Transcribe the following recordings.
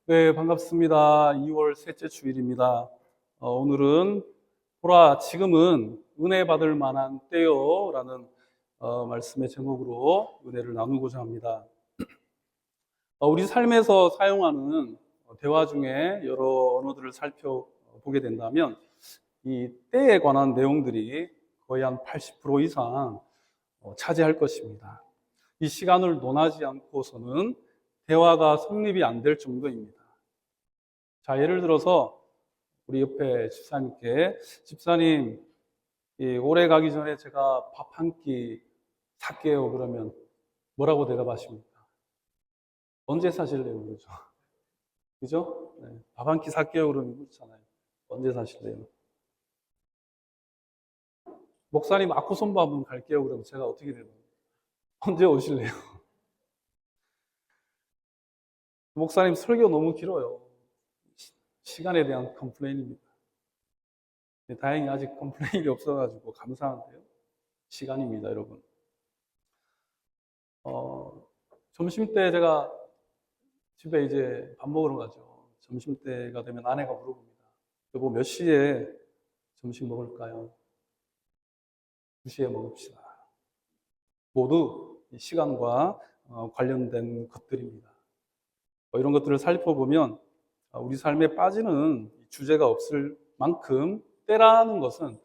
네, 반갑습니다. 2월 셋째 주일입니다. 오늘은 보라, 지금은 은혜 받을 만한 때요 라는 말씀의 제목으로 은혜를 나누고자 합니다. 우리 삶에서 사용하는 대화 중에 여러 언어들을 살펴보게 된다면 이 때에 관한 내용들이 거의 한 80% 이상 차지할 것입니다. 이 시간을 논하지 않고서는 대화가 성립이 안 될 정도입니다. 자, 예를 들어서 우리 옆에 집사님께 집사님, 올해 가기 전에 제가 밥 한 끼 살게요. 그러면 뭐라고 대답하십니까? 언제 사실래요? 그러죠. 그죠? 네, 밥 한 끼 살게요. 그러면 그렇잖아요. 언제 사실래요? 목사님, 아쿠손바 한번 갈게요. 그러면 제가 어떻게 되나요? 언제 오실래요? 목사님, 설교 너무 길어요. 시간에 대한 컴플레인입니다. 다행히 아직 컴플레인이 없어가지고 감사한데요. 시간입니다, 여러분. 점심 때 제가 집에 이제 밥 먹으러 가죠. 점심 때가 되면 아내가 물어봅니다. 여보, 몇 시에 점심 먹을까요? 2시에 먹읍시다. 모두 이 시간과 관련된 것들입니다. 이런 것들을 살펴보면 우리 삶에 빠지는 주제가 없을 만큼 때라는 것은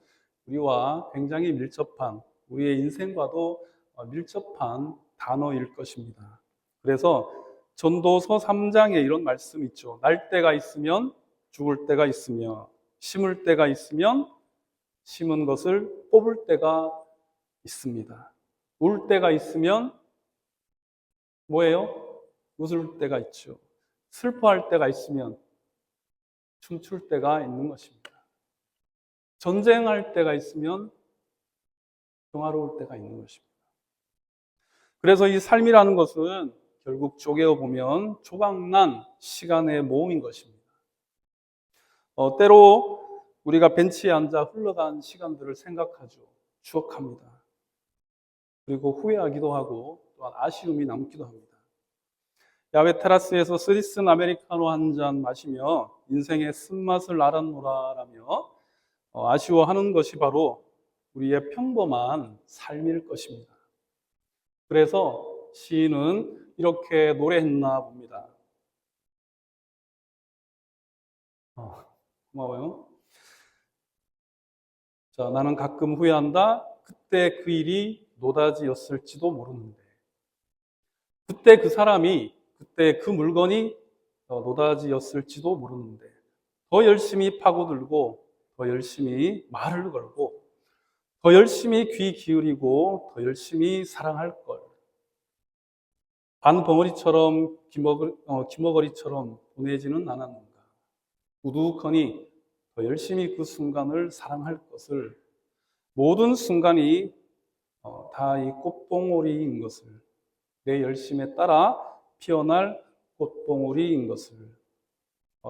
우리와 굉장히 밀접한, 우리의 인생과도 밀접한 단어일 것입니다. 그래서 전도서 3장에 이런 말씀이 있죠. 날 때가 있으면 죽을 때가 있으며, 심을 때가 있으면 심은 것을 뽑을 때가 있습니다. 울 때가 있으면 뭐예요? 웃을 때가 있죠. 슬퍼할 때가 있으면 춤출 때가 있는 것입니다. 전쟁할 때가 있으면 평화로울 때가 있는 것입니다. 그래서 이 삶이라는 것은 결국 쪼개어 보면 조각난 시간의 모음인 것입니다. 때로 우리가 벤치에 앉아 흘러간 시간들을 생각하죠. 추억합니다. 그리고 후회하기도 하고 또한 아쉬움이 남기도 합니다. 야외 테라스에서 스리슨 아메리카노 한 잔 마시며 인생의 쓴맛을 알았노라라며 아쉬워하는 것이 바로 우리의 평범한 삶일 것입니다. 그래서 시인은 이렇게 노래했나 봅니다. 고마워요. 자, 나는 가끔 후회한다. 그때 그 일이 노다지였을지도 모르는데. 그때 그 사람이, 그때 그 물건이 노다지였을지도 모르는데. 더 열심히 파고들고, 더 열심히 말을 걸고, 더 열심히 귀 기울이고, 더 열심히 사랑할 걸. 반벙어리처럼 기머거리처럼 보내지는 않았는가. 우두커니 더 열심히 그 순간을 사랑할 것을, 모든 순간이 다 이 꽃봉오리인 것을, 내 열심에 따라 피어날 꽃봉오리인 것을,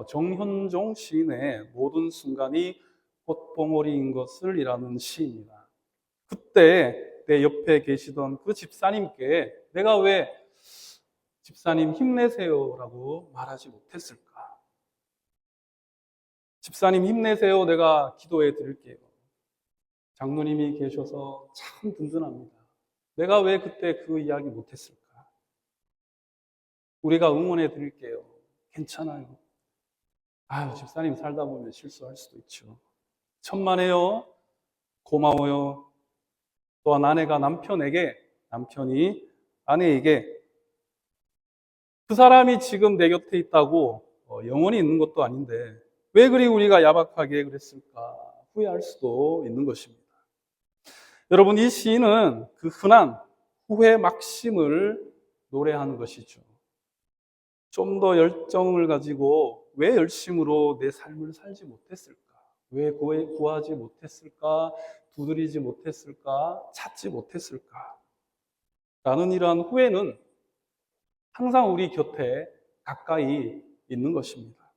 정현종 시인의 모든 순간이 꽃봉오리인 것을 이라는 시입니다. 그때 내 옆에 계시던 그 집사님께 내가 왜 집사님 힘내세요라고 말하지 못했을까? 집사님 힘내세요. 내가 기도해 드릴게요. 장로님이 계셔서 참 든든합니다. 내가 왜 그때 그 이야기 못했을까? 우리가 응원해 드릴게요. 괜찮아요. 아유, 집사님 살다 보면 실수할 수도 있죠. 천만에요. 고마워요. 또한 아내가 남편이 아내에게 그 사람이 지금 내 곁에 있다고 영원히 있는 것도 아닌데 왜 그리 우리가 야박하게 그랬을까 후회할 수도 있는 것입니다. 여러분, 이 시인은 그 흔한 후회 막심을 노래하는 것이죠. 좀 더 열정을 가지고 왜 열심으로 내 삶을 살지 못했을까? 왜 구하지 못했을까? 두드리지 못했을까? 찾지 못했을까? 라는 이러한 후회는 항상 우리 곁에 가까이 있는 것입니다.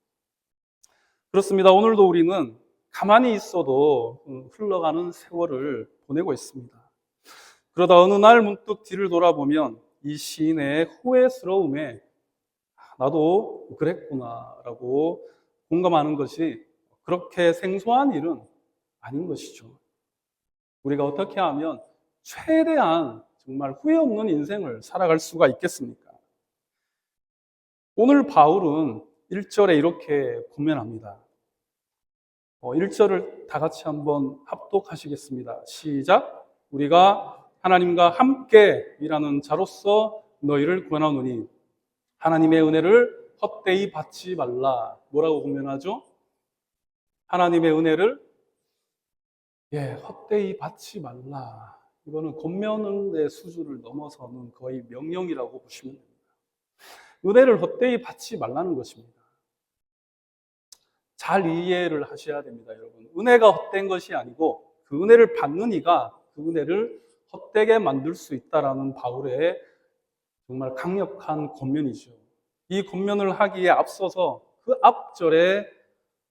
그렇습니다. 오늘도 우리는 가만히 있어도 흘러가는 세월을 보내고 있습니다. 그러다 어느 날 문득 뒤를 돌아보면 이 시인의 후회스러움에 나도 그랬구나라고 공감하는 것이 그렇게 생소한 일은 아닌 것이죠. 우리가 어떻게 하면 최대한 정말 후회 없는 인생을 살아갈 수가 있겠습니까? 오늘 바울은 1절에 이렇게 고면합니다. 1절을 다 같이 한번 합독하시겠습니다. 시작. 우리가 하나님과 함께 일하는 자로서 너희를 권하노니 하나님의 은혜를 헛되이 받지 말라. 뭐라고 고면하죠? 하나님의 은혜를 헛되이 받지 말라. 이거는 권면의 수준을 넘어서는 거의 명령이라고 보시면 됩니다. 은혜를 헛되이 받지 말라는 것입니다. 잘 이해를 하셔야 됩니다, 여러분. 은혜가 헛된 것이 아니고 그 은혜를 받는 이가 그 은혜를 헛되게 만들 수 있다라는 바울의 정말 강력한 권면이죠. 이 권면을 하기에 앞서서 그 앞절에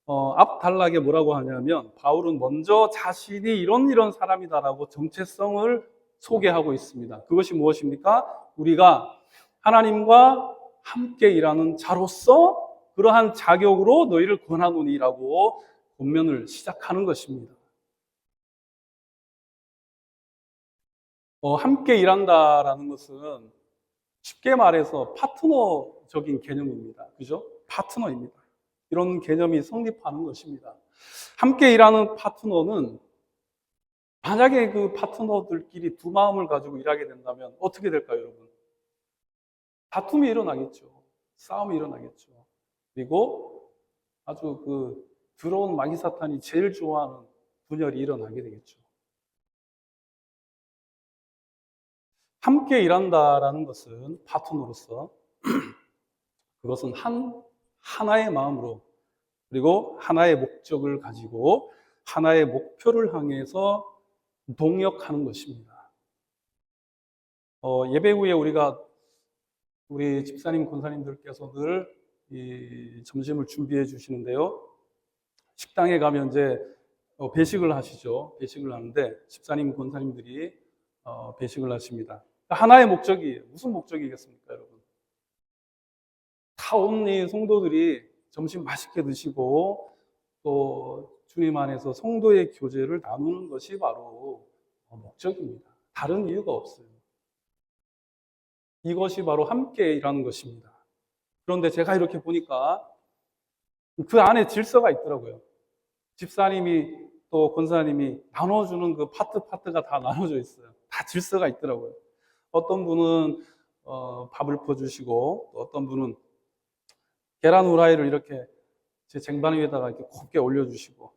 앞 단락에 뭐라고 하냐면 바울은 먼저 자신이 이런 사람이다라고 정체성을 소개하고 있습니다. 그것이 무엇입니까? 우리가 하나님과 함께 일하는 자로서 그러한 자격으로 너희를 권하노니라고 권면을 시작하는 것입니다. 함께 일한다라는 것은 쉽게 말해서 파트너적인 개념입니다. 그죠? 파트너입니다. 이런 개념이 성립하는 것입니다. 함께 일하는 파트너는 만약에 그 파트너들끼리 두 마음을 가지고 일하게 된다면 어떻게 될까요, 여러분? 다툼이 일어나겠죠. 싸움이 일어나겠죠. 그리고 아주 그 더러운 마귀사탄이 제일 좋아하는 분열이 일어나게 되겠죠. 함께 일한다라는 것은 파트너로서 그것은 하나의 마음으로 그리고 하나의 목적을 가지고 하나의 목표를 향해서 동역하는 것입니다. 예배 후에 우리 집사님, 권사님들께서 늘 이 점심을 준비해 주시는데요. 식당에 가면 이제 배식을 하시죠. 배식을 하는데 집사님, 권사님들이 배식을 하십니다. 하나의 목적이에요. 무슨 목적이겠습니까, 여러분? 다 온 이 성도들이 점심 맛있게 드시고 또 주님 안에서 성도의 교제를 나누는 것이 바로 목적입니다. 다른 이유가 없어요. 이것이 바로 함께 일하는 것입니다. 그런데 제가 이렇게 보니까 그 안에 질서가 있더라고요. 집사님이 또 권사님이 나눠주는 그 파트가 다 나눠져 있어요. 다 질서가 있더라고요. 어떤 분은 밥을 퍼주시고 또 어떤 분은 계란 후라이를 이렇게 제 쟁반 위에다가 이렇게 곱게 올려주시고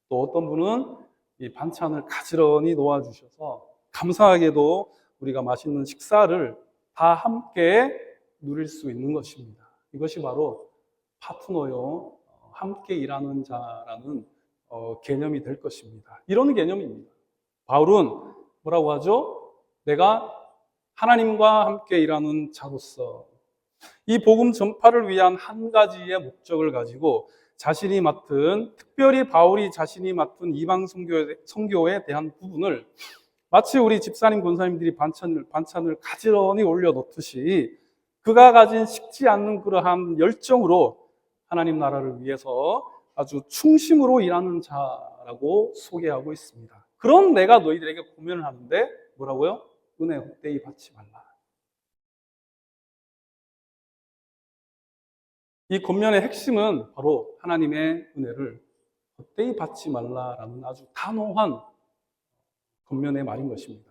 또 어떤 분은 이 반찬을 가지런히 놓아주셔서 감사하게도 우리가 맛있는 식사를 다 함께 누릴 수 있는 것입니다. 이것이 바로 파트너요, 함께 일하는 자라는 개념이 될 것입니다. 이런 개념입니다. 바울은 뭐라고 하죠? 내가 하나님과 함께 일하는 자로서 이 복음 전파를 위한 한 가지의 목적을 가지고 특별히 바울이 자신이 맡은 이방 선교에 대한 부분을 마치 우리 집사님, 권사님들이 반찬을 가지런히 올려놓듯이 그가 가진 식지 않는 그러한 열정으로 하나님 나라를 위해서 아주 충심으로 일하는 자라고 소개하고 있습니다. 그런 내가 너희들에게 고면을 하는데 뭐라고요? 은혜 헛되이 받지 말라. 이 권면의 핵심은 바로 하나님의 은혜를 헛되이 받지 말라라는 아주 단호한 권면의 말인 것입니다.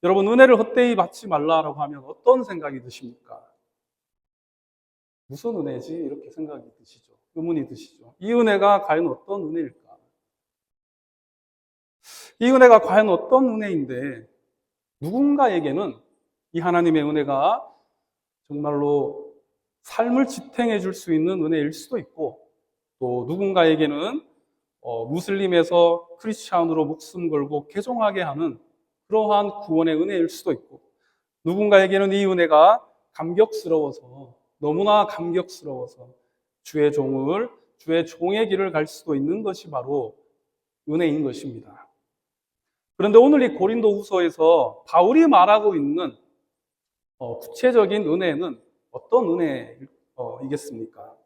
여러분, 은혜를 헛되이 받지 말라라고 하면 어떤 생각이 드십니까? 무슨 은혜지? 이렇게 생각이 드시죠. 의문이 드시죠. 이 은혜가 과연 어떤 은혜일까? 이 은혜가 과연 어떤 은혜인데 누군가에게는 이 하나님의 은혜가 정말로 삶을 지탱해 줄 수 있는 은혜일 수도 있고 또 누군가에게는 무슬림에서 크리스찬으로 목숨 걸고 개종하게 하는 그러한 구원의 은혜일 수도 있고 누군가에게는 이 은혜가 너무나 감격스러워서 주의 종의 길을 갈 수도 있는 것이 바로 은혜인 것입니다. 그런데 오늘 이 고린도후서에서 바울이 말하고 있는 구체적인 은혜는 이겠습니까?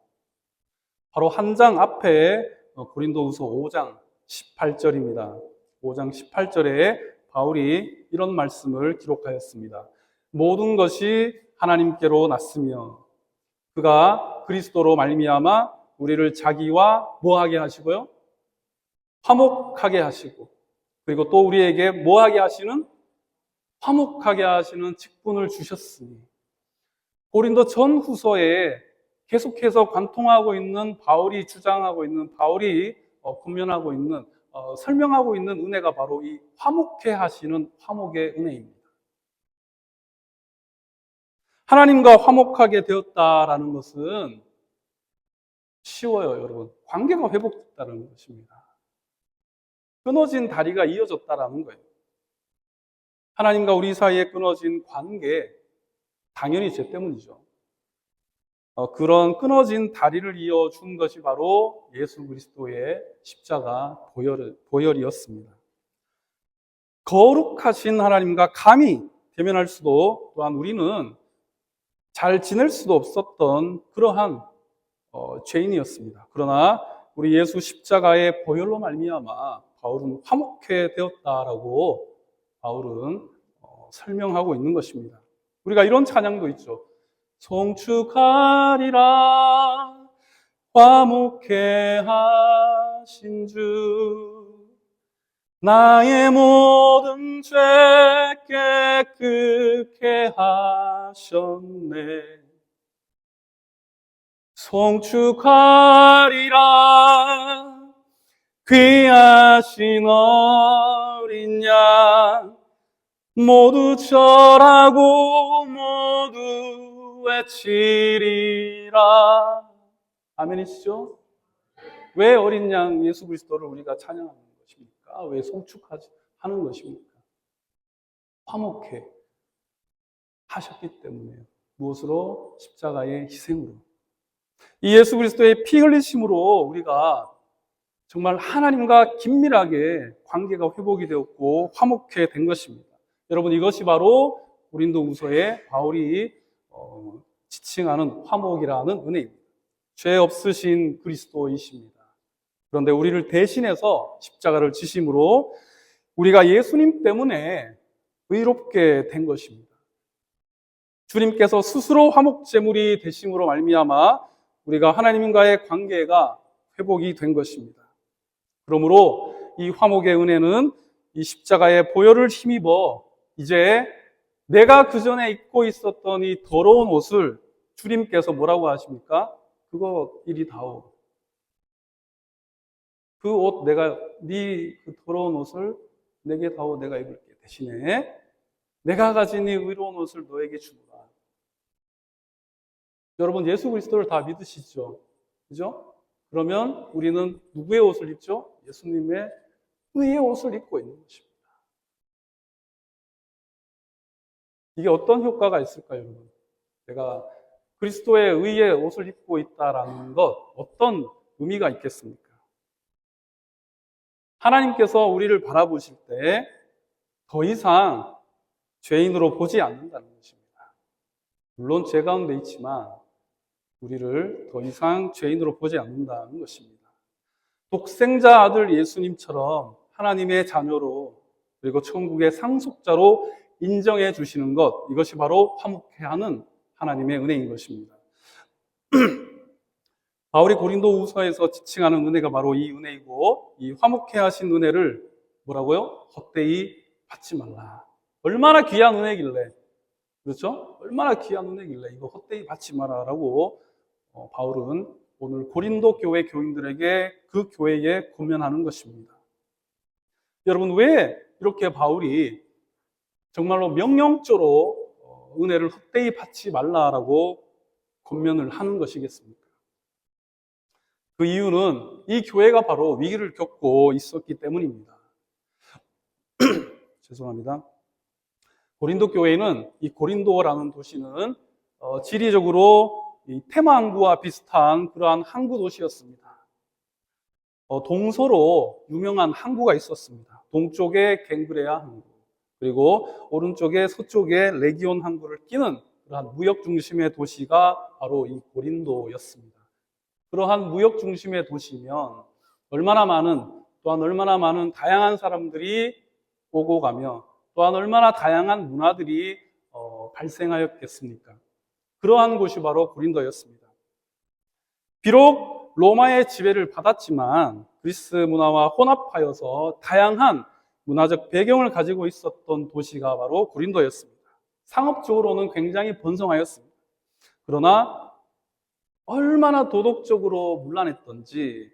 바로 한 장 앞에 고린도후서 5장 18절입니다. 5장 18절에 바울이 이런 말씀을 기록하였습니다. 모든 것이 하나님께로 났으며 그가 그리스도로 말미암아 우리를 자기와 뭐하게 하시고요? 화목하게 하시고, 그리고 또 우리에게 뭐하게 하시는? 화목하게 하시는 직분을 주셨으니. 고린도 전후서에 계속해서 관통하고 있는 바울이 주장하고 있는, 바울이 권면하고 있는, 설명하고 있는 은혜가 바로 이 화목해 하시는 화목의 은혜입니다. 하나님과 화목하게 되었다라는 것은 쉬워요, 여러분. 관계가 회복됐다는 것입니다. 끊어진 다리가 이어졌다라는 거예요. 하나님과 우리 사이에 끊어진 관계, 당연히 죄 때문이죠. 그런 끊어진 다리를 이어준 것이 바로 예수 그리스도의 십자가 보혈이었습니다. 거룩하신 하나님과 감히 대면할 수도, 또한 우리는 잘 지낼 수도 없었던 그러한 죄인이었습니다. 그러나 우리 예수 십자가의 보혈로 말미암아 바울은 화목해 되었다라고 바울은 설명하고 있는 것입니다. 우리가 이런 찬양도 있죠. 송축하리라 화목해 하신 주, 나의 모든 죄 깨끗게 하셨네. 송축하리라 귀하신 어린 양, 모두 절하고 모두 외치리라. 아멘이시죠? 왜 어린 양 예수 그리스도를 우리가 찬양하는 것입니까? 왜 송축하는 것입니까? 화목해 하셨기 때문에요. 무엇으로? 십자가의 희생으로. 이 예수 그리스도의 피 흘리심으로 우리가 정말 하나님과 긴밀하게 관계가 회복이 되었고 화목해 된 것입니다. 여러분, 이것이 바로 고린도후서에 바울이 지칭하는 화목이라는 은혜입니다. 죄 없으신 그리스도이십니다. 그런데 우리를 대신해서 십자가를 지심으로 우리가 예수님 때문에 의롭게 된 것입니다. 주님께서 스스로 화목제물이 되심으로 말미암아 우리가 하나님과의 관계가 회복이 된 것입니다. 그러므로 이 화목의 은혜는 이 십자가의 보혈을 힘입어 이제 내가 그전에 입고 있었던 이 더러운 옷을 주님께서 뭐라고 하십니까? 그거 이리 다오. 그 옷 네 그 더러운 옷을 내게 다오. 내가 입을게. 대신에 내가 가진 이 의로운 옷을 너에게 주노라. 여러분, 예수 그리스도를 다 믿으시죠? 그죠? 그러면 우리는 누구의 옷을 입죠? 예수님의 의의 옷을 입고 있는 것입니다. 이게 어떤 효과가 있을까요, 여러분? 내가 그리스도의 의의 옷을 입고 있다라는 것, 어떤 의미가 있겠습니까? 하나님께서 우리를 바라보실 때 더 이상 죄인으로 보지 않는다는 것입니다. 물론 죄 가운데 있지만 우리를 더 이상 죄인으로 보지 않는다는 것입니다. 독생자 아들 예수님처럼 하나님의 자녀로, 그리고 천국의 상속자로 인정해 주시는 것, 이것이 바로 화목해 하는 하나님의 은혜인 것입니다. 바울이 고린도후서에서 지칭하는 은혜가 바로 이 은혜이고, 이 화목해 하신 은혜를 뭐라고요? 헛되이 받지 말라. 얼마나 귀한 은혜길래, 그렇죠? 얼마나 귀한 은혜길래 이거 헛되이 받지 마라라고 바울은 오늘 고린도 교회 교인들에게, 그 교회에 권면하는 것입니다. 여러분, 왜 이렇게 바울이 정말로 명령조로 은혜를 헛되이 받지 말라라고 권면을 하는 것이겠습니까? 그 이유는 이 교회가 바로 위기를 겪고 있었기 때문입니다. 죄송합니다. 고린도 교회는, 이 고린도라는 도시는 지리적으로 이 테마 항구와 비슷한 그러한 항구 도시였습니다. 동서로 유명한 항구가 있었습니다. 동쪽에 갱브레아 항구, 그리고 오른쪽에 서쪽에 레기온 항구를 끼는 그러한 무역 중심의 도시가 바로 이 고린도였습니다. 그러한 무역 중심의 도시면 또한 얼마나 많은 다양한 사람들이 오고 가며 또한 얼마나 다양한 문화들이 발생하였겠습니까? 그러한 곳이 바로 고린도였습니다. 비록 로마의 지배를 받았지만 그리스 문화와 혼합하여서 다양한 문화적 배경을 가지고 있었던 도시가 바로 고린도였습니다. 상업적으로는 굉장히 번성하였습니다. 그러나 얼마나 도덕적으로 문란했던지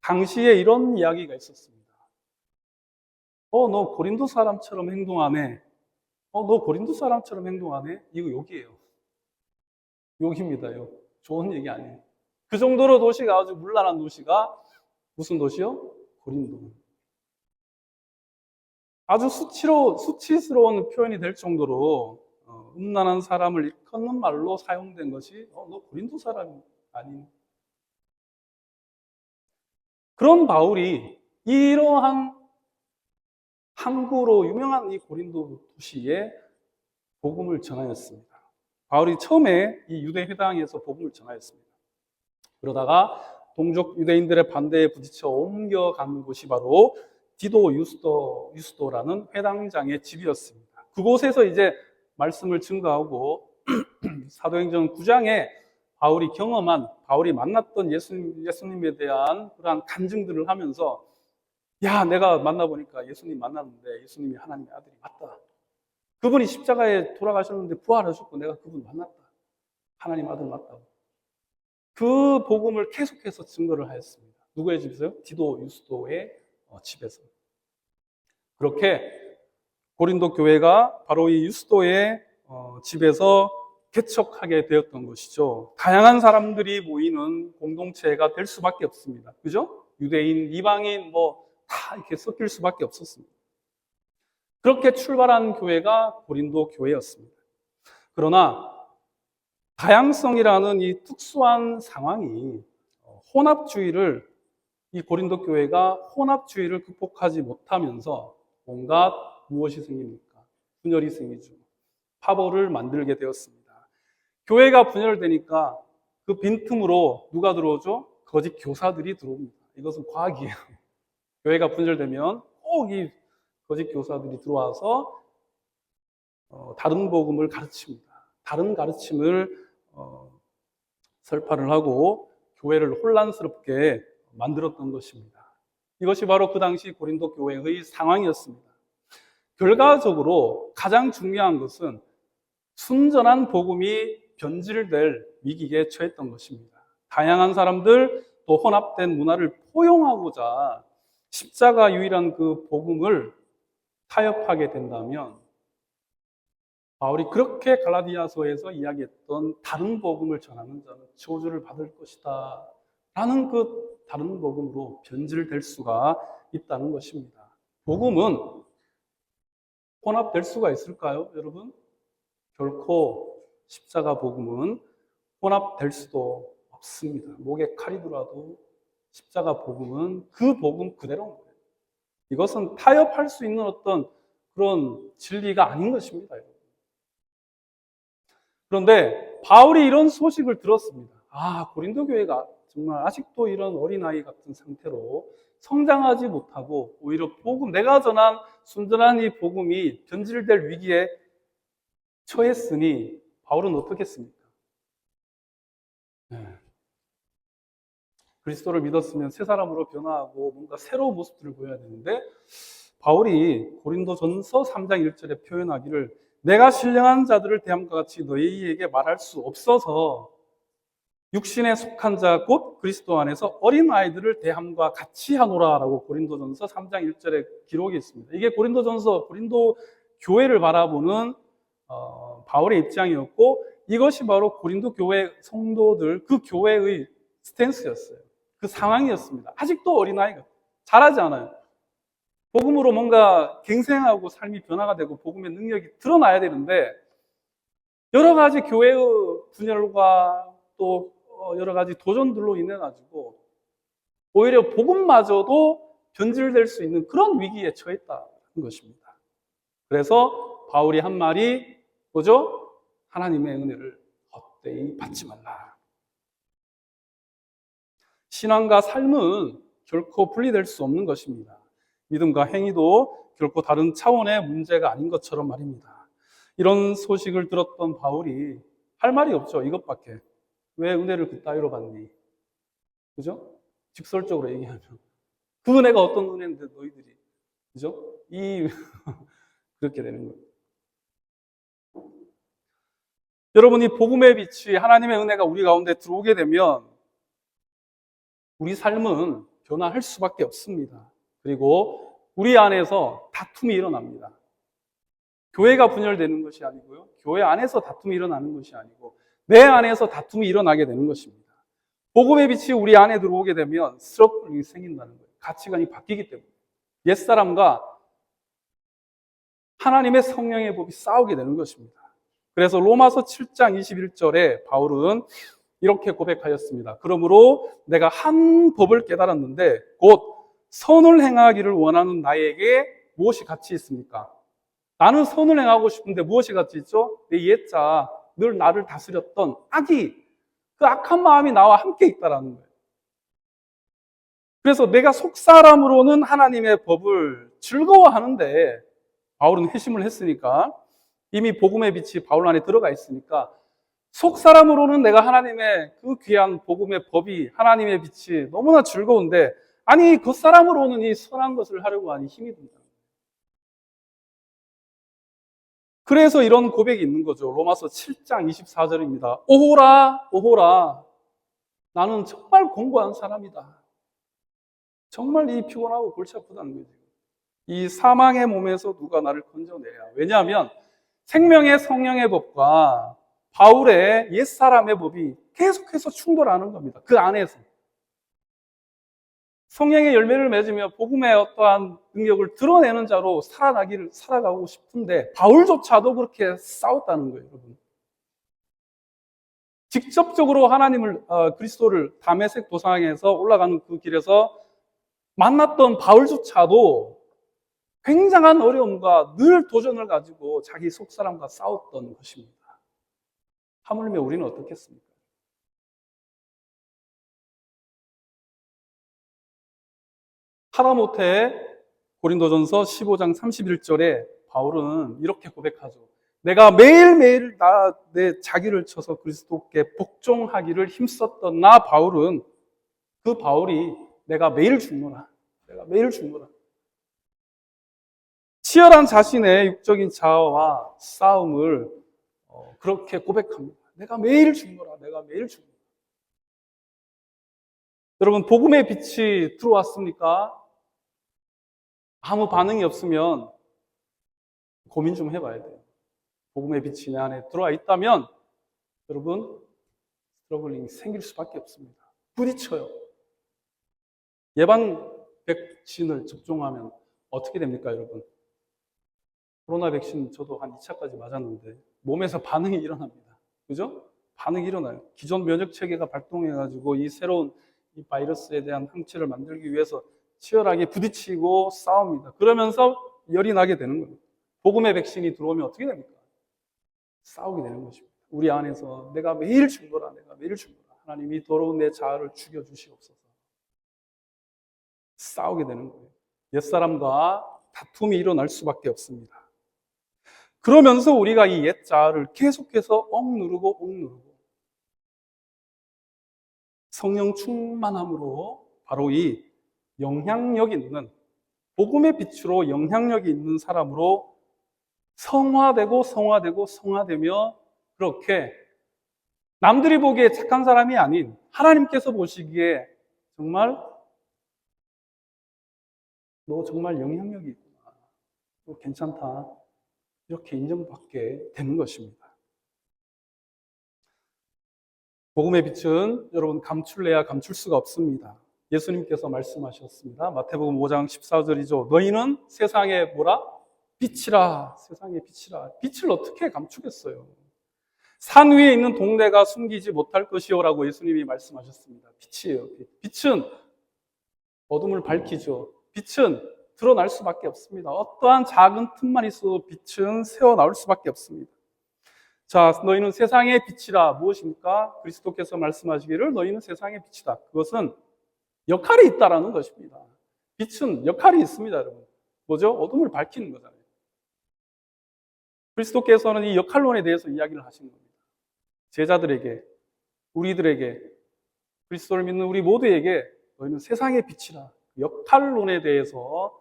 당시에 이런 이야기가 있었습니다. 너 고린도 사람처럼 행동하네. 너 고린도 사람처럼 행동하네. 이거 욕이에요. 욕입니다. 욕. 좋은 얘기 아니에요. 그 정도로 도시가 아주 문란한 도시가 무슨 도시요? 고린도. 아주 수치스러운 표현이 될 정도로 음란한 사람을 일컫는 말로 사용된 것이 너 고린도 사람이 아닌. 그런 바울이 이러한 항구로 유명한 이 고린도 도시에 복음을 전하였습니다. 바울이 처음에 이 유대 회당에서 복음을 전하였습니다. 그러다가 동족 유대인들의 반대에 부딪혀 옮겨간 곳이 바로 디도 유스도라는 회당장의 집이었습니다. 그곳에서 이제 말씀을 증거하고 사도행전 9장에 바울이 만났던 예수님에 대한 그러한 간증들을 하면서 내가 만나보니까 예수님 만났는데 예수님이 하나님의 아들이 맞다. 그분이 십자가에 돌아가셨는데 부활하셨고 내가 그분 만났다. 하나님 아들 맞다고. 그 복음을 계속해서 증거를 하였습니다. 누구의 집에서요? 디도 유스도의 집에서. 그렇게 고린도 교회가 바로 이 유스도의 집에서 개척하게 되었던 것이죠. 다양한 사람들이 모이는 공동체가 될 수밖에 없습니다. 그죠? 유대인, 이방인 다 이렇게 섞일 수밖에 없었습니다. 그렇게 출발한 교회가 고린도 교회였습니다. 그러나 다양성이라는 이 특수한 상황이 이 고린도 교회가 혼합주의를 극복하지 못하면서 온갖 무엇이 생깁니까? 분열이 생기죠. 파벌을 만들게 되었습니다. 교회가 분열되니까 그 빈틈으로 누가 들어오죠? 거짓 교사들이 들어옵니다. 이것은 과학이에요. 교회가 분열되면 꼭 이 거짓 교사들이 들어와서 다른 복음을 가르칩니다. 다른 가르침을 설파를 하고 교회를 혼란스럽게 만들었던 것입니다. 이것이 바로 그 당시 고린도 교회의 상황이었습니다. 결과적으로 가장 중요한 것은 순전한 복음이 변질될 위기에 처했던 것입니다. 다양한 사람들 또 혼합된 문화를 포용하고자 십자가 유일한 그 복음을 타협하게 된다면 바울이 그렇게 갈라디아서에서 이야기했던 다른 복음을 전하는 자는 저주를 받을 것이다 라는 그 다른 복음으로 변질될 수가 있다는 것입니다. 복음은 혼합될 수가 있을까요, 여러분? 결코 십자가 복음은 혼합될 수도 없습니다. 목에 칼이 들어와도 십자가 복음은 그 복음 그대로인 거예요. 이것은 타협할 수 있는 어떤 그런 진리가 아닌 것입니다. 그런데 바울이 이런 소식을 들었습니다. 고린도 교회가 정말 아직도 이런 어린아이 같은 상태로 성장하지 못하고 오히려 내가 전한 순전한 이 복음이 변질될 위기에 처했으니 바울은 어떻게 했습니까? 그리스도를 믿었으면 새 사람으로 변화하고 뭔가 새로운 모습들을 보여야 되는데 바울이 고린도전서 3장 1절에 표현하기를 내가 신령한 자들을 대함과 같이 너희에게 말할 수 없어서 육신에 속한 자 곧 그리스도 안에서 어린아이들을 대함과 같이 하노라 라고 고린도전서 3장 1절에 기록이 있습니다. 이게 고린도 교회를 바라보는 바울의 입장이었고 이것이 바로 고린도 교회 성도들 그 교회의 스탠스였어요. 그 상황이었습니다. 아직도 어린아이가 잘하지 않아요. 복음으로 뭔가 갱생하고 삶이 변화가 되고 복음의 능력이 드러나야 되는데 여러 가지 교회의 분열과 또 여러 가지 도전들로 인해 가지고 오히려 복음마저도 변질될 수 있는 그런 위기에 처했다는 것입니다. 그래서 바울이 한 말이 뭐죠? 하나님의 은혜를 헛되이 받지 말라. 신앙과 삶은 결코 분리될 수 없는 것입니다. 믿음과 행위도 결코 다른 차원의 문제가 아닌 것처럼 말입니다. 이런 소식을 들었던 바울이 할 말이 없죠. 이것밖에. 왜 은혜를 그따위로 받니? 그죠? 직설적으로 얘기하면. 그 은혜가 어떤 은혜인데 너희들이. 그죠? 그렇게 되는 거예요. 여러분, 이 복음의 빛이 하나님의 은혜가 우리 가운데 들어오게 되면 우리 삶은 변화할 수밖에 없습니다. 그리고 우리 안에서 다툼이 일어납니다. 교회가 분열되는 것이 아니고요. 교회 안에서 다툼이 일어나는 것이 아니고 내 안에서 다툼이 일어나게 되는 것입니다. 복음의 빛이 우리 안에 들어오게 되면 스트러글이 생긴다는 거예요. 가치관이 바뀌기 때문에. 옛사람과 하나님의 성령의 법이 싸우게 되는 것입니다. 그래서 로마서 7장 21절에 바울은 이렇게 고백하였습니다. 그러므로 내가 한 법을 깨달았는데 곧 선을 행하기를 원하는 나에게 무엇이 같이 있습니까? 나는 선을 행하고 싶은데 무엇이 같이 있죠? 내 옛자, 늘 나를 다스렸던 악이, 그 악한 마음이 나와 함께 있다라는 거예요. 그래서 내가 속사람으로는 하나님의 법을 즐거워하는데 바울은 회심을 했으니까 이미 복음의 빛이 바울 안에 들어가 있으니까 속사람으로는 내가 하나님의 그 귀한 복음의 법이 하나님의 빛이 너무나 즐거운데 아니 겉사람으로는 이 선한 것을 하려고 하니 힘이 든다. 그래서 이런 고백이 있는 거죠. 로마서 7장 24절입니다. 오호라 오호라 나는 정말 공고한 사람이다. 정말 이 피곤하고 골치 아프다는 거죠. 이 사망의 몸에서 누가 나를 건져내야. 왜냐하면 생명의 성령의 법과 바울의 옛사람의 법이 계속해서 충돌하는 겁니다. 그 안에서. 성령의 열매를 맺으며 복음의 어떠한 능력을 드러내는 자로 살아가고 싶은데 바울조차도 그렇게 싸웠다는 거예요, 여러분. 직접적으로 그리스도를 다메섹 도상에서 올라가는 그 길에서 만났던 바울조차도 굉장한 어려움과 늘 도전을 가지고 자기 속사람과 싸웠던 것입니다. 하물며 우리는 어떻겠습니까? 하다못해 고린도전서 15장 31절에 바울은 이렇게 고백하죠. 내가 매일매일 내 자기를 쳐서 그리스도께 복종하기를 힘썼던 그 바울이 내가 매일 죽노라. 내가 매일 죽노라. 치열한 자신의 육적인 자아와 싸움을 그렇게 고백합니다. 내가 매일 죽노라. 내가 매일 죽노라. 여러분, 복음의 빛이 들어왔습니까? 아무 반응이 없으면 고민 좀 해봐야 돼요. 복음의 빛이 내 안에 들어와 있다면 여러분 스트러글링이 생길 수밖에 없습니다. 부딪혀요. 예방 백신을 접종하면 어떻게 됩니까, 여러분? 코로나 백신 저도 한 2차까지 맞았는데 몸에서 반응이 일어납니다. 그죠? 반응이 일어나요. 기존 면역 체계가 발동해가지고 이 새로운 이 바이러스에 대한 항체를 만들기 위해서 치열하게 부딪히고 싸웁니다. 그러면서 열이 나게 되는 겁니다. 복음의 백신이 들어오면 어떻게 됩니까? 싸우게 되는 것입니다. 우리 안에서 내가 매일 죽노라, 내가 매일 죽노라. 하나님이 더러운 내 자아를 죽여주시옵소서. 싸우게 되는 거예요. 옛사람과 다툼이 일어날 수밖에 없습니다. 그러면서 우리가 이 옛 자아를 계속해서 억누르고 성령 충만함으로 바로 이 영향력 있는 복음의 빛으로 영향력이 있는 사람으로 성화되며 그렇게 남들이 보기에 착한 사람이 아닌 하나님께서 보시기에 정말 너 정말 영향력이 있구나. 너 괜찮다. 이렇게 인정받게 되는 것입니다. 복음의 빛은 여러분 감출래야 감출 수가 없습니다. 예수님께서 말씀하셨습니다. 마태복음 5장 14절이죠. 너희는 세상의 뭐라? 빛이라. 세상의 빛이라. 빛을 어떻게 감추겠어요? 산 위에 있는 동네가 숨기지 못할 것이요라고 예수님이 말씀하셨습니다. 빛이에요. 빛은 어둠을 밝히죠. 빛은 드러날 수밖에 없습니다. 어떠한 작은 틈만 있어도 빛은 새어나올 수밖에 없습니다. 자, 너희는 세상의 빛이라. 무엇입니까? 그리스도께서 말씀하시기를 너희는 세상의 빛이다. 그것은 역할이 있다라는 것입니다. 빛은 역할이 있습니다, 여러분. 뭐죠? 어둠을 밝히는 거잖아요. 그리스도께서는 이 역할론에 대해서 이야기를 하신 겁니다. 제자들에게, 우리들에게, 그리스도를 믿는 우리 모두에게 너희는 세상의 빛이라. 역할론에 대해서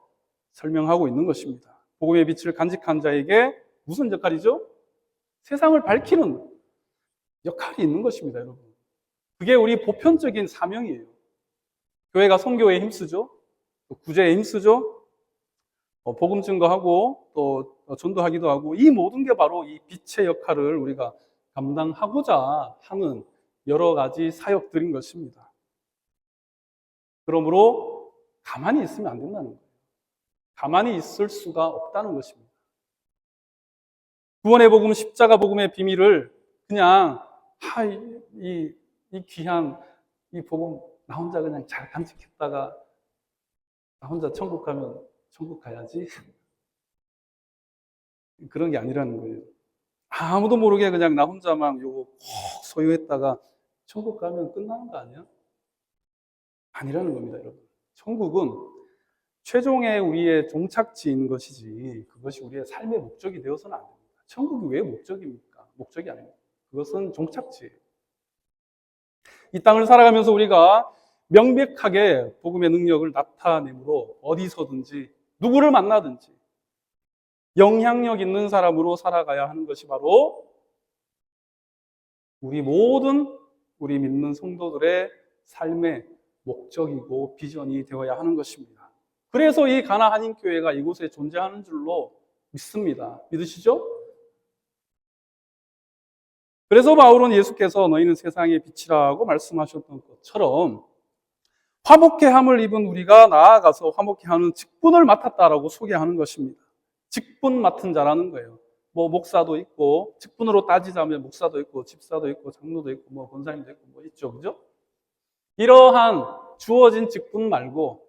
설명하고 있는 것입니다. 복음의 빛을 간직한 자에게 무슨 역할이죠? 세상을 밝히는 역할이 있는 것입니다, 여러분. 그게 우리 보편적인 사명이에요. 교회가 선교에 힘쓰죠. 또 구제에 힘쓰죠. 복음 증거하고 또 전도하기도 하고, 이 모든 게 바로 이 빛의 역할을 우리가 감당하고자 하는 여러 가지 사역들인 것입니다. 그러므로 가만히 있으면 안 된다는 거예요. 가만히 있을 수가 없다는 것입니다. 구원의 복음, 십자가 복음의 비밀을 그냥 이 귀한 이 복음 나 혼자 그냥 잘 간직했다가 나 혼자 천국 가면 천국 가야지 그런 게 아니라는 거예요. 아무도 모르게 그냥 나 혼자만 요거 꼭 소유했다가 천국 가면 끝나는 거 아니야? 아니라는 겁니다, 여러분. 천국은 최종의 우리의 종착지인 것이지 그것이 우리의 삶의 목적이 되어서는 안 됩니다. 천국이 왜 목적입니까? 목적이 아닙니다. 그것은 종착지예요. 이 땅을 살아가면서 우리가 명백하게 복음의 능력을 나타내므로 어디서든지 누구를 만나든지 영향력 있는 사람으로 살아가야 하는 것이 바로 우리 모든 우리 믿는 성도들의 삶의 목적이고 비전이 되어야 하는 것입니다. 그래서 이 가나 한인교회가 이곳에 존재하는 줄로 믿습니다. 믿으시죠? 그래서 바울은 예수께서 너희는 세상의 빛이라고 말씀하셨던 것처럼 화목해함을 입은 우리가 나아가서 화목해하는 직분을 맡았다라고 소개하는 것입니다. 직분 맡은 자라는 거예요. 뭐 목사도 있고, 직분으로 따지자면 목사도 있고, 집사도 있고, 장로도 있고, 뭐 권사님도 있고, 뭐 있죠, 그죠? 이러한 주어진 직분 말고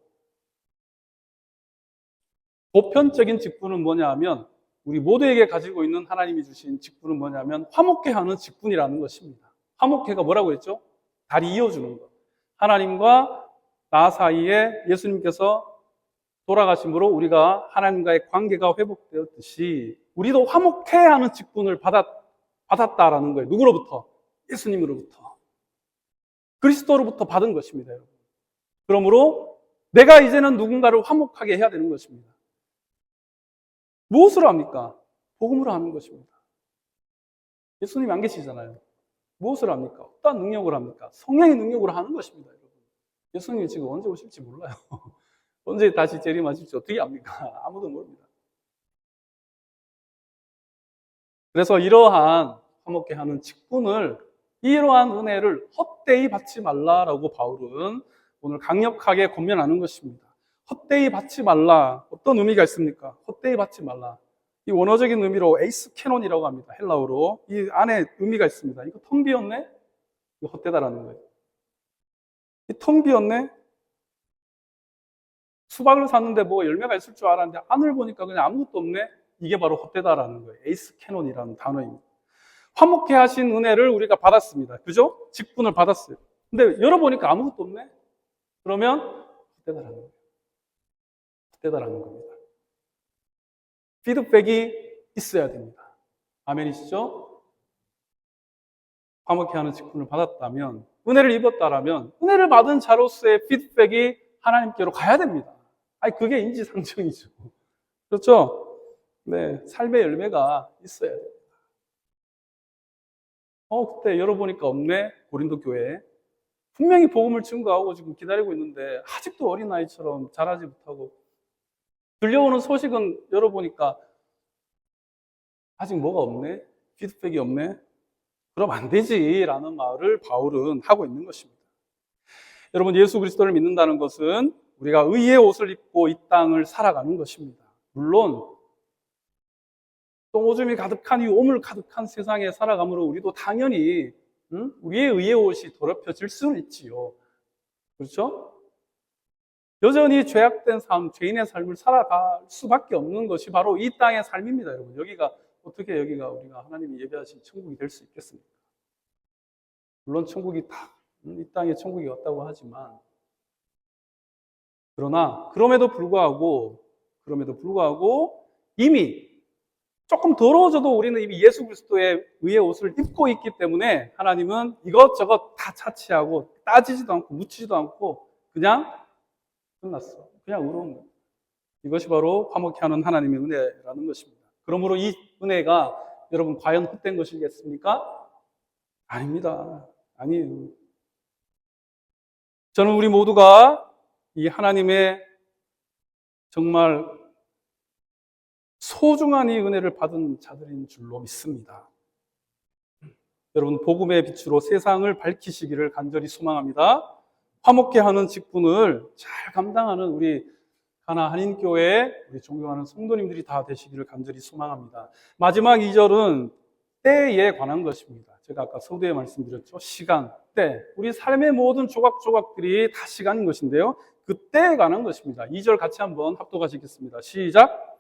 보편적인 직분은 뭐냐 하면 우리 모두에게 가지고 있는 하나님이 주신 직분은 뭐냐면 화목해하는 직분이라는 것입니다. 화목해가 뭐라고 했죠? 다리 이어주는 것. 하나님과 나 사이에 예수님께서 돌아가심으로 우리가 하나님과의 관계가 회복되었듯이 우리도 화목해하는 직분을 받았다라는 거예요. 누구로부터? 예수님으로부터. 그리스도로부터 받은 것입니다, 여러분. 그러므로 내가 이제는 누군가를 화목하게 해야 되는 것입니다. 무엇으로 합니까? 복음으로 하는 것입니다. 예수님이 안 계시잖아요. 무엇을 합니까? 어떤 능력으로 합니까? 성령의 능력으로 하는 것입니다, 여러분. 예수님이 지금 언제 오실지 몰라요. 언제 다시 재림하실지 어떻게 압니까? 아무도 모릅니다. 그래서 이러한 화목케 하는 직분을, 이러한 은혜를 헛되이 받지 말라라고 바울은 오늘 강력하게 권면하는 것입니다. 헛되이 받지 말라. 어떤 의미가 있습니까? 헛되이 받지 말라. 이 원어적인 의미로 에이스 캐논이라고 합니다. 헬라어로. 이 안에 의미가 있습니다. 이거 텅 비었네? 이거 헛되다라는 거예요. 이 텅 비었네? 수박을 샀는데 뭐 열매가 있을 줄 알았는데 안을 보니까 그냥 아무것도 없네? 이게 바로 헛되다라는 거예요. 에이스 캐논이라는 단어입니다. 화목케 하신 은혜를 우리가 받았습니다. 그죠? 직분을 받았어요. 근데 열어보니까 아무것도 없네? 그러면 헛되다라는 거예요. 헛되다라는 겁니다. 피드백이 있어야 됩니다. 아멘이시죠? 화목케 하는 직분을 받았다면, 은혜를 입었다라면 은혜를 받은 자로서의 피드백이 하나님께로 가야 됩니다. 아니, 그게 인지상정이죠. 그렇죠? 네, 삶의 열매가 있어야 됩니다. 그때 열어보니까 없네? 고린도 교회. 분명히 복음을 증거하고 지금 기다리고 있는데 아직도 어린아이처럼 자라지 못하고, 들려오는 소식은 열어보니까 아직 뭐가 없네? 피드백이 없네? 그럼 안 되지라는 말을 바울은 하고 있는 것입니다. 여러분, 예수 그리스도를 믿는다는 것은 우리가 의의 옷을 입고 이 땅을 살아가는 것입니다. 물론 똥오줌이 가득한 이 오물 가득한 세상에 살아가므로 우리도 당연히 우리의 의의 옷이 더럽혀질 수는 있지요. 그렇죠? 여전히 죄악된 삶, 죄인의 삶을 살아갈 수밖에 없는 것이 바로 이 땅의 삶입니다, 여러분. 여기가 어떻게 여기가 우리가 하나님이 예배하신 천국이 될 수 있겠습니까? 물론 천국이 이 땅에 천국이 왔다고 하지만, 그러나 그럼에도 불구하고 이미 조금 더러워져도 우리는 이미 예수 그리스도의 의의 옷을 입고 있기 때문에 하나님은 이것저것 다 차치하고 따지지도 않고 묻지도 않고 그냥 끝났어. 그냥 의로운 거예요. 이것이 바로 화목케 하는 하나님의 은혜라는 것입니다. 그러므로 이 은혜가 여러분 과연 헛된 것이겠습니까? 아닙니다. 아니에요. 저는 우리 모두가 이 하나님의 정말 소중한 이 은혜를 받은 자들인 줄로 믿습니다. 여러분, 복음의 빛으로 세상을 밝히시기를 간절히 소망합니다. 화목케 하는 직분을 잘 감당하는 우리 가나 한인교회 우리 존경하는 성도님들이 다 되시기를 간절히 소망합니다. 마지막 2절은 때에 관한 것입니다. 제가 아까 서두에 말씀드렸죠. 시간, 때. 우리 삶의 모든 조각조각들이 다 시간인 것인데요. 그 때에 관한 것입니다. 2절 같이 한번 합독하시겠습니다. 시작.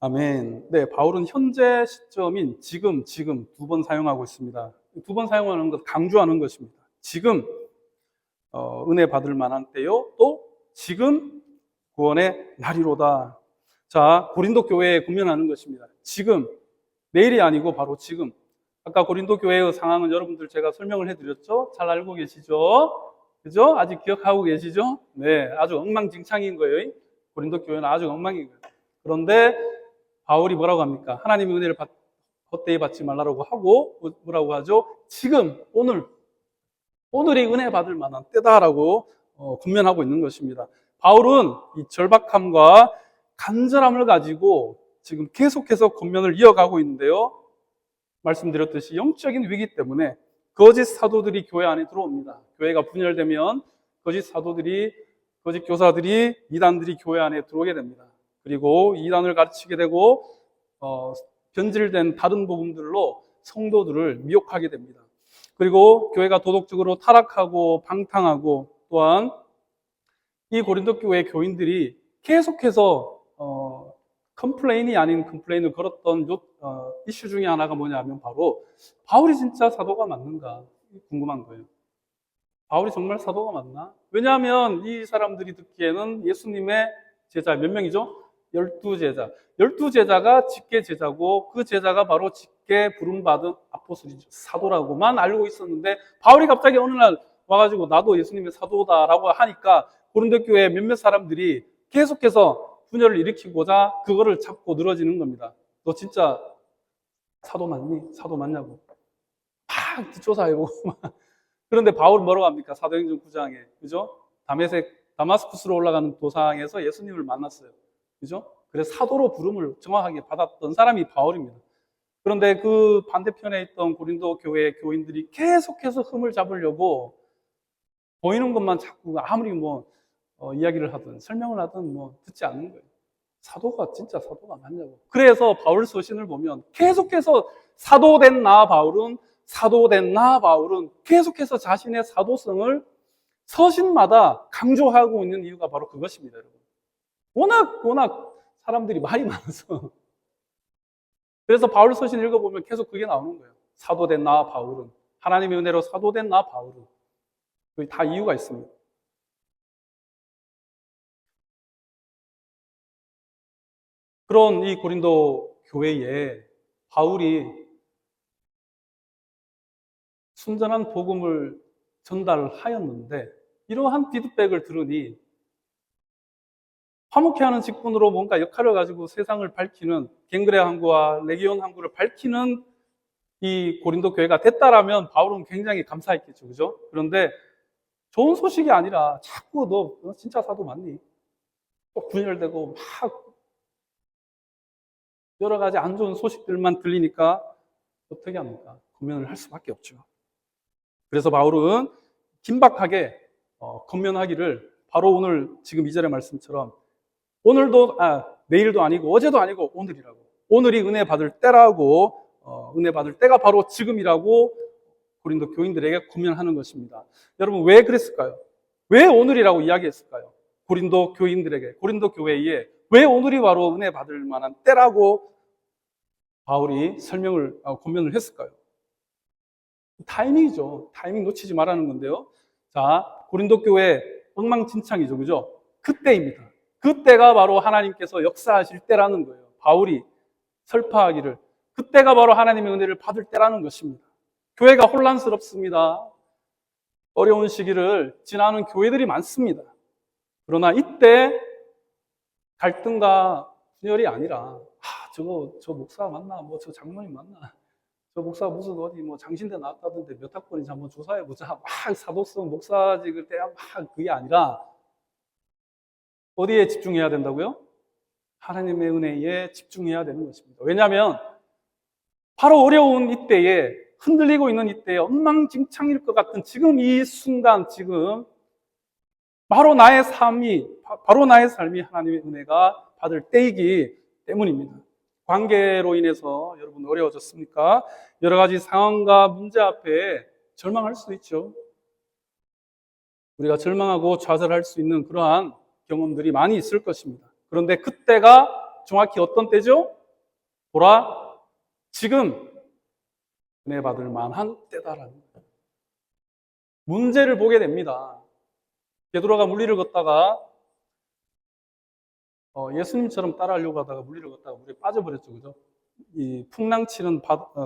아멘. 네, 바울은 현재 시점인 지금 두 번 사용하고 있습니다. 두 번 사용하는 것, 강조하는 것입니다. 지금 은혜 받을 만한 때요. 또 지금 구원의 날이로다. 자, 고린도 교회에 군면하는 것입니다. 지금, 내일이 아니고 바로 지금. 아까 고린도 교회의 상황은 여러분들 제가 설명을 해드렸죠? 잘 알고 계시죠? 그죠? 아직 기억하고 계시죠? 네, 아주 엉망진창인 거예요. 고린도 교회는 아주 엉망인 거예요. 그런데 바울이 뭐라고 합니까? 하나님의 은혜를 헛되이 받지 말라고 하고 뭐라고 하죠? 지금, 오늘이 은혜 받을 만한 때다라고 군면하고 있는 것입니다. 바울은 이 절박함과 간절함을 가지고 지금 계속해서 권면을 이어가고 있는데요. 말씀드렸듯이 영적인 위기 때문에 거짓 사도들이 교회 안에 들어옵니다. 교회가 분열되면 거짓 사도들이, 거짓 교사들이, 이단들이 교회 안에 들어오게 됩니다. 그리고 이단을 가르치게 되고 변질된 다른 복음들로 성도들을 미혹하게 됩니다. 그리고 교회가 도덕적으로 타락하고 방탕하고, 또한 이 고린도 교회 교인들이 계속해서 컴플레인이 아닌 컴플레인을 걸었던 이슈 중에 하나가 뭐냐면 바로 바울이 진짜 사도가 맞는가 궁금한 거예요. 바울이 정말 사도가 맞나? 왜냐하면 이 사람들이 듣기에는 예수님의 제자 몇 명이죠? 12제자. 12제자가 직계 제자고 그 제자가 바로 직계 부름받은 아포스리죠. 사도라고만 알고 있었는데 바울이 갑자기 어느 날 와가지고 나도 예수님의 사도다라고 하니까 고린도 교회 몇몇 사람들이 계속해서 분열을 일으키고자 그거를 잡고 늘어지는 겁니다. 너 진짜 사도 맞니? 사도 맞냐고. 막 조사해보고. 그런데 바울은 뭐라고 합니까? 사도행전 9장에. 그죠? 다마스쿠스로 올라가는 도상에서 예수님을 만났어요. 그죠? 그래서 사도로 부름을 정확하게 받았던 사람이 바울입니다. 그런데 그 반대편에 있던 고린도 교회 교인들이 계속해서 흠을 잡으려고 보이는 것만 자꾸 아무리 이야기를 하든 설명을 하든 듣지 않는 거예요. 진짜 사도가 맞냐고. 그래서 바울 서신을 보면 계속해서 사도된 나 바울은 계속해서 자신의 사도성을 서신마다 강조하고 있는 이유가 바로 그것입니다, 여러분. 워낙 사람들이 말이 많아서. 그래서 바울 서신 읽어보면 계속 그게 나오는 거예요. 사도된 나 바울은, 하나님의 은혜로 사도된 나 바울은. 그게 다 이유가 있습니다. 그런 이 고린도 교회에 바울이 순전한 복음을 전달하였는데 이러한 피드백을 들으니 화목케 하는 직분으로 뭔가 역할을 가지고 세상을 밝히는, 갱그레 항구와 레기온 항구를 밝히는 이 고린도 교회가 됐다라면 바울은 굉장히 감사했겠죠. 그죠? 그런데 좋은 소식이 아니라 자꾸 너 진짜 사도 맞니? 또 분열되고 막 여러 가지 안 좋은 소식들만 들리니까 어떻게 합니까? 권면을 할 수밖에 없죠. 그래서 바울은 긴박하게 권면하기를 바로 오늘 지금 2절의 말씀처럼 내일도 아니고 어제도 아니고 오늘이라고. 오늘이 은혜 받을 때라고, 은혜 받을 때가 바로 지금이라고 고린도 교인들에게 권면하는 것입니다. 여러분, 왜 그랬을까요? 왜 오늘이라고 이야기했을까요? 고린도 교인들에게, 고린도 교회에 왜 오늘이 바로 은혜 받을 만한 때라고 바울이 권면을 했을까요? 타이밍이죠. 타이밍 놓치지 말라는 건데요. 자, 고린도 교회 엉망진창이죠. 그죠? 그때입니다. 그때가 바로 하나님께서 역사하실 때라는 거예요. 바울이 설파하기를. 그때가 바로 하나님의 은혜를 받을 때라는 것입니다. 교회가 혼란스럽습니다. 어려운 시기를 지나는 교회들이 많습니다. 그러나 이때 갈등과 분열이 아니라 저 목사 맞나? 뭐 저 장로님 맞나? 저 목사 무슨 어디 뭐 장신대 나왔다던데 몇 학번인지 한번 조사해보자. 막 사도성 목사직을 떼야 막 그게 아니라 어디에 집중해야 된다고요? 하나님의 은혜에 집중해야 되는 것입니다. 왜냐하면 바로 어려운 이때에 흔들리고 있는 이때에 엉망진창일 것 같은 지금 이 순간 지금 바로 나의 삶이 하나님의 은혜가 받을 때이기 때문입니다. 관계로 인해서 여러분 어려워졌습니까? 여러 가지 상황과 문제 앞에 절망할 수도 있죠. 우리가 절망하고 좌절할 수 있는 그러한 경험들이 많이 있을 것입니다. 그런데 그때가 정확히 어떤 때죠? 보라, 지금 은혜 받을 만한 때다라는 거예요. 문제를 보게 됩니다. 베드로가 물리를 걷다가 예수님처럼 따라하려고 하다가 물리를 걷다가 물에 빠져버렸죠. 그죠? 이 풍랑치는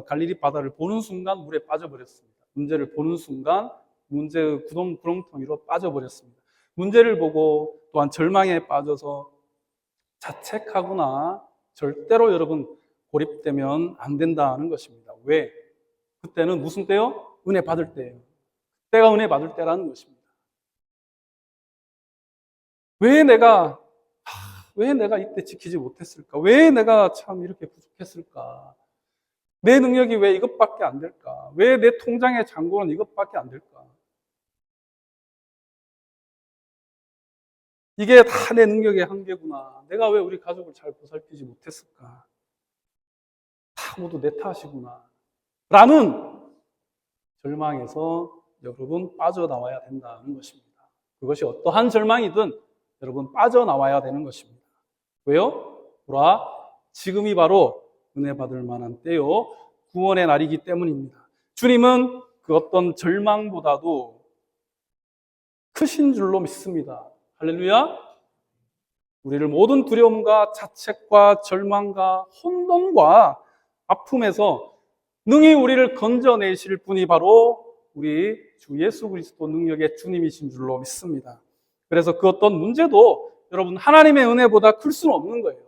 갈릴리 바다를 보는 순간 물에 빠져버렸습니다. 문제를 보는 순간 문제의 구렁텅 위로 빠져버렸습니다. 문제를 보고 또한 절망에 빠져서 자책하거나 절대로 여러분 고립되면 안 된다는 것입니다. 왜? 그때는 무슨 때요? 은혜 받을 때예요. 그때가 은혜 받을 때라는 것입니다. 왜 내가 이때 지키지 못했을까? 왜 내가 참 이렇게 부족했을까? 내 능력이 왜 이것밖에 안 될까? 왜 내 통장의 잔고는 이것밖에 안 될까? 이게 다 내 능력의 한계구나. 내가 왜 우리 가족을 잘 보살피지 못했을까? 다 모두 내 탓이구나. 라는 절망에서 여러분 빠져나와야 된다는 것입니다. 그것이 어떠한 절망이든 여러분 빠져나와야 되는 것입니다. 왜요? 보라, 지금이 바로 은혜 받을 만한 때요, 구원의 날이기 때문입니다. 주님은 그 어떤 절망보다도 크신 줄로 믿습니다. 할렐루야. 우리를 모든 두려움과 자책과 절망과 혼돈과 아픔에서 능히 우리를 건져내실 분이 바로 우리 주 예수 그리스도 능력의 주님이신 줄로 믿습니다. 그래서 그 어떤 문제도 여러분 하나님의 은혜보다 클 수는 없는 거예요.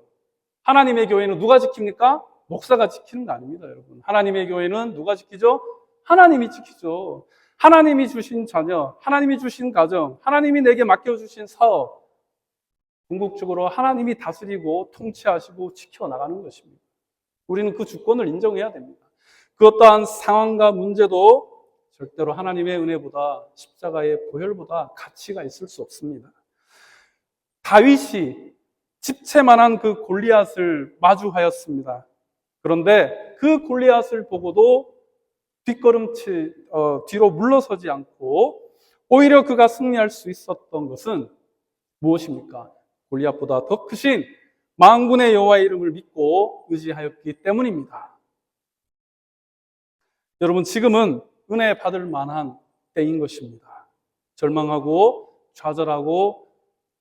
하나님의 교회는 누가 지킵니까? 목사가 지키는 거 아닙니다, 여러분. 하나님의 교회는 누가 지키죠? 하나님이 지키죠. 하나님이 주신 자녀, 하나님이 주신 가정, 하나님이 내게 맡겨주신 사업, 궁극적으로 하나님이 다스리고 통치하시고 지켜나가는 것입니다. 우리는 그 주권을 인정해야 됩니다. 그 어떠한 상황과 문제도 절대로 하나님의 은혜보다 십자가의 보혈보다 가치가 있을 수 없습니다. 다윗이 집채만한 그 골리앗을 마주하였습니다. 그런데 그 골리앗을 보고도 뒤로 물러서지 않고 오히려 그가 승리할 수 있었던 것은 무엇입니까? 골리앗보다 더 크신 만군의 여호와의 이름을 믿고 의지하였기 때문입니다. 여러분, 지금은 은혜 받을 만한 때인 것입니다. 절망하고 좌절하고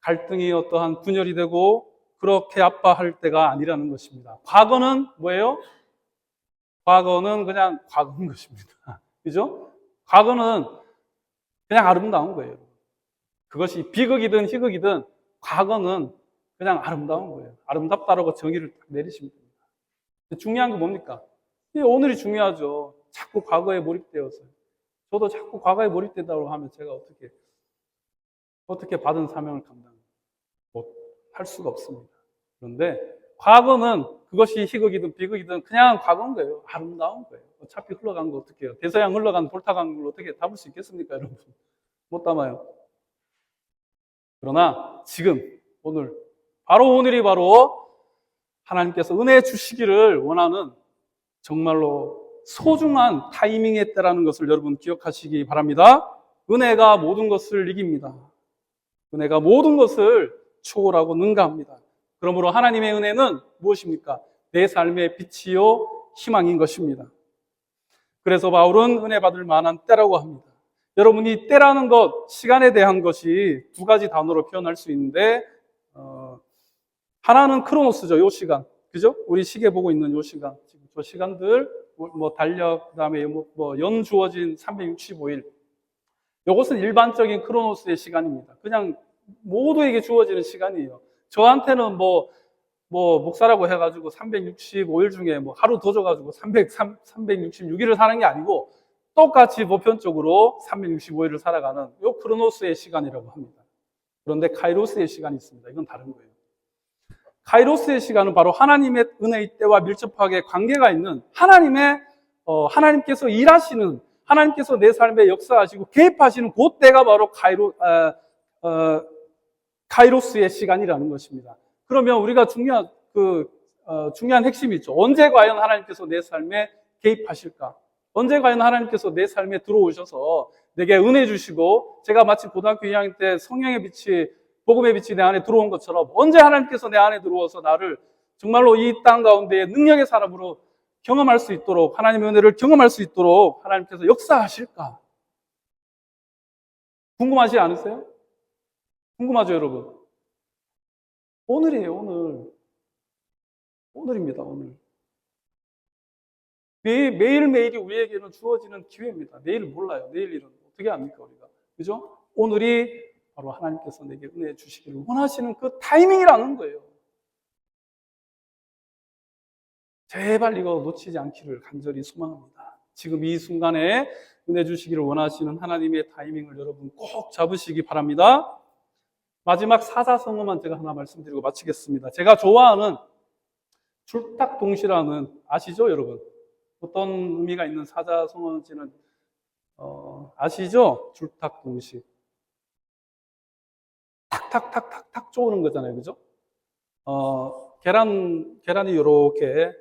갈등이 어떠한 분열이 되고 그렇게 아파할 때가 아니라는 것입니다. 과거는 뭐예요? 과거는 그냥 과거인 것입니다. 그죠? 과거는 그냥 아름다운 거예요. 그것이 비극이든 희극이든 과거는 그냥 아름다운 거예요. 아름답다라고 정의를 딱 내리시면 됩니다. 중요한 게 뭡니까? 오늘이 중요하죠. 자꾸 과거에 몰입되어서. 저도 자꾸 과거에 몰입된다고 하면 제가 어떻게 받은 사명을 할 수가 없습니다. 그런데 과거는 그것이 희극이든 비극이든 그냥 과거인 거예요. 아름다운 거예요. 어차피 흘러간 거 어떻게 해요? 대서양 흘러간 볼타간 걸 어떻게 담을 수 있겠습니까, 여러분? 못 담아요. 그러나 지금 오늘이 바로 하나님께서 은혜 주시기를 원하는 정말로 소중한 타이밍의 때라는 것을 여러분 기억하시기 바랍니다. 은혜가 모든 것을 이깁니다. 은혜가 모든 것을 초월하고 능가합니다. 그러므로 하나님의 은혜는 무엇입니까? 내 삶의 빛이요 희망인 것입니다. 그래서 바울은 은혜 받을 만한 때라고 합니다. 여러분이 때라는 것, 시간에 대한 것이 두 가지 단어로 표현할 수 있는데 하나는 크로노스죠. 요 시간. 그죠? 우리 시계 보고 있는 요 시간. 지금 저 시간들 뭐 달력 그다음에 연 주어진 365일. 이것은 일반적인 크로노스의 시간입니다. 그냥 모두에게 주어지는 시간이에요. 저한테는 목사라고 해가지고 365일 중에 하루 더 줘가지고 366일을 사는 게 아니고 똑같이 보편적으로 365일을 살아가는 요 크로노스의 시간이라고 합니다. 그런데 카이로스의 시간이 있습니다. 이건 다른 거예요. 카이로스의 시간은 바로 하나님의 은혜의 때와 밀접하게 관계가 있는 하나님께서 일하시는, 하나님께서 내 삶에 역사하시고 개입하시는 그 때가 바로 카이로스의 시간이라는 것입니다. 그러면 우리가 중요한 핵심이 있죠. 언제 과연 하나님께서 내 삶에 개입하실까? 언제 과연 하나님께서 내 삶에 들어오셔서 내게 은혜 주시고, 제가 마치 고등학교 2학년 때 성령의 빛이, 복음의 빛이 내 안에 들어온 것처럼 언제 하나님께서 내 안에 들어와서 나를 정말로 이 땅 가운데 능력의 사람으로 경험할 수 있도록, 하나님의 은혜를 경험할 수 있도록 하나님께서 역사하실까? 궁금하지 않으세요? 궁금하죠, 여러분? 오늘이에요, 오늘. 오늘입니다, 오늘. 매일매일이 우리에게는 주어지는 기회입니다. 내일 몰라요. 내일 일은 어떻게 합니까, 우리가? 그죠? 오늘이 바로 하나님께서 내게 은혜 주시기를 원하시는 그 타이밍이라는 거예요. 제발 이거 놓치지 않기를 간절히 소망합니다. 지금 이 순간에 은혜 주시기를 원하시는 하나님의 타이밍을 여러분 꼭 잡으시기 바랍니다. 마지막 사자성어만 제가 하나 말씀드리고 마치겠습니다. 제가 좋아하는 줄탁동시라는, 아시죠, 여러분? 어떤 의미가 있는 사자성어인지는 아시죠? 줄탁동시. 탁탁탁탁탁 쪼는 거잖아요, 그죠? 계란이 이렇게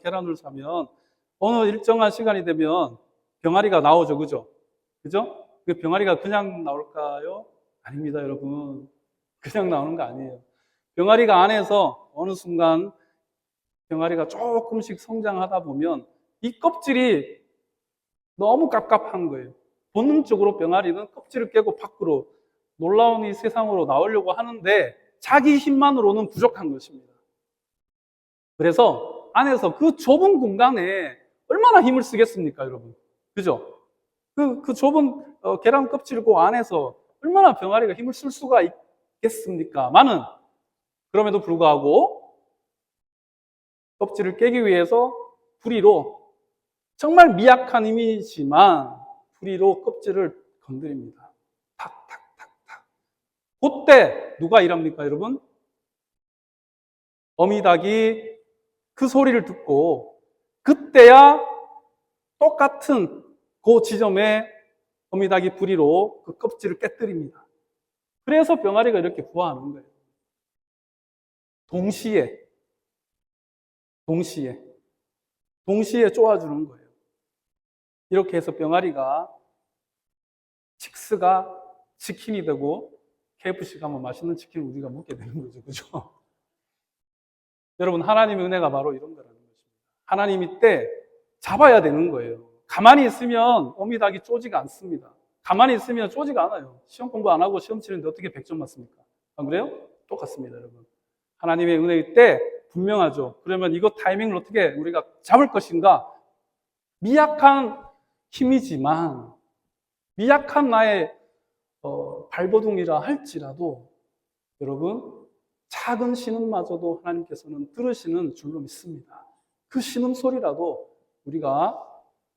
계란을 사면 어느 일정한 시간이 되면 병아리가 나오죠, 그죠? 그죠? 그 병아리가 그냥 나올까요? 아닙니다, 여러분. 그냥 나오는 거 아니에요. 병아리가 안에서 어느 순간 병아리가 조금씩 성장하다 보면 이 껍질이 너무 깝깝한 거예요. 본능적으로 병아리는 껍질을 깨고 밖으로 놀라운 이 세상으로 나오려고 하는데 자기 힘만으로는 부족한 것입니다. 그래서 안에서 그 좁은 공간에 얼마나 힘을 쓰겠습니까, 여러분? 그죠? 그 좁은 계란 껍질 그 안에서 얼마나 병아리가 힘을 쓸 수가 있겠습니까? 많은. 그럼에도 불구하고 껍질을 깨기 위해서 부리로, 정말 미약한 힘이지만 부리로 껍질을 건드립니다. 탁탁탁탁. 그때 누가 일합니까, 여러분? 어미닭이 그 소리를 듣고 그때야 똑같은 그 지점에 어미닭이 부리로 그 껍질을 깨뜨립니다. 그래서 병아리가 이렇게 부화하는 거예요. 동시에 쪼아주는 거예요. 이렇게 해서 병아리가, 칙스가 치킨이 되고 KFC 가면 맛있는 치킨을 우리가 먹게 되는 거죠. 그죠? 여러분, 하나님의 은혜가 바로 이런 거라는 것입니다. 하나님이 때 잡아야 되는 거예요. 가만히 있으면 어미닭이 쪼지가 않습니다. 가만히 있으면 쪼지가 않아요. 시험 공부 안 하고 시험 치는데 어떻게 100점 맞습니까? 안 그래요? 똑같습니다, 여러분. 하나님의 은혜일 때 분명하죠. 그러면 이거 타이밍을 어떻게 우리가 잡을 것인가? 미약한 힘이지만, 미약한 나의 발버둥이라 할지라도 여러분, 작은 신음마저도 하나님께서는 들으시는 줄로 믿습니다. 그 신음소리라도 우리가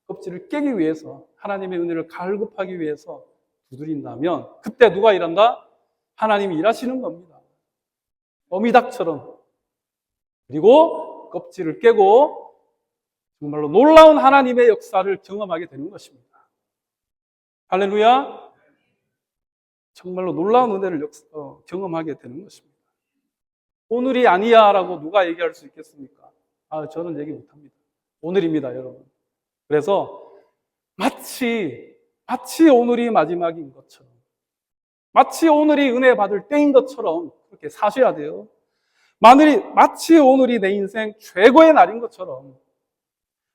껍질을 깨기 위해서, 하나님의 은혜를 갈급하기 위해서 두드린다면 그때 누가 일한다? 하나님이 일하시는 겁니다. 어미닭처럼. 그리고 껍질을 깨고 정말로 놀라운 하나님의 역사를 경험하게 되는 것입니다. 할렐루야. 정말로 놀라운 은혜를 경험하게 되는 것입니다. 오늘이 아니야 라고 누가 얘기할 수 있겠습니까? 저는 얘기 못합니다. 오늘입니다, 여러분. 그래서 마치 오늘이 마지막인 것처럼, 마치 오늘이 은혜 받을 때인 것처럼 그렇게 사셔야 돼요. 마치 오늘이 내 인생 최고의 날인 것처럼,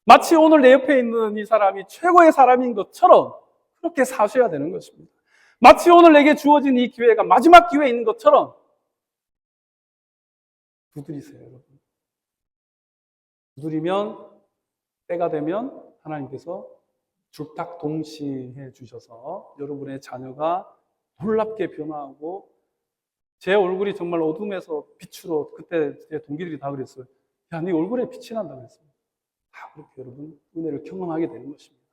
마치 오늘 내 옆에 있는 이 사람이 최고의 사람인 것처럼 그렇게 사셔야 되는 것입니다. 마치 오늘 내게 주어진 이 기회가 마지막 기회인 것처럼 두드리세요, 여러분. 두드리면 때가 되면 하나님께서 줄딱 동시해 주셔서 여러분의 자녀가 놀랍게 변화하고, 제 얼굴이 정말 어둠에서 빛으로, 그때 제 동기들이 다 그랬어요. 야, 네 얼굴에 빛이 난다 그랬어요. 다 그렇게 여러분 은혜를 경험하게 되는 것입니다.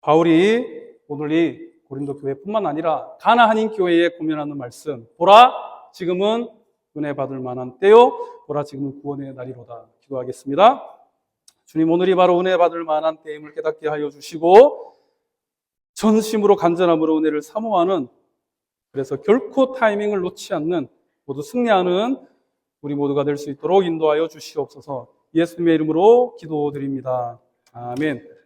바울이 오늘 이 고린도 교회뿐만 아니라 가나 한인 교회에 고면하는 말씀, 보라 지금은 은혜 받을 만한 때요, 보라 지금은 구원의 날이로다. 기도하겠습니다. 주님, 오늘이 바로 은혜 받을 만한 때임을 깨닫게 하여 주시고 전심으로 간절함으로 은혜를 사모하는, 그래서 결코 타이밍을 놓지 않는 모두 승리하는 우리 모두가 될 수 있도록 인도하여 주시옵소서. 예수님의 이름으로 기도드립니다. 아멘.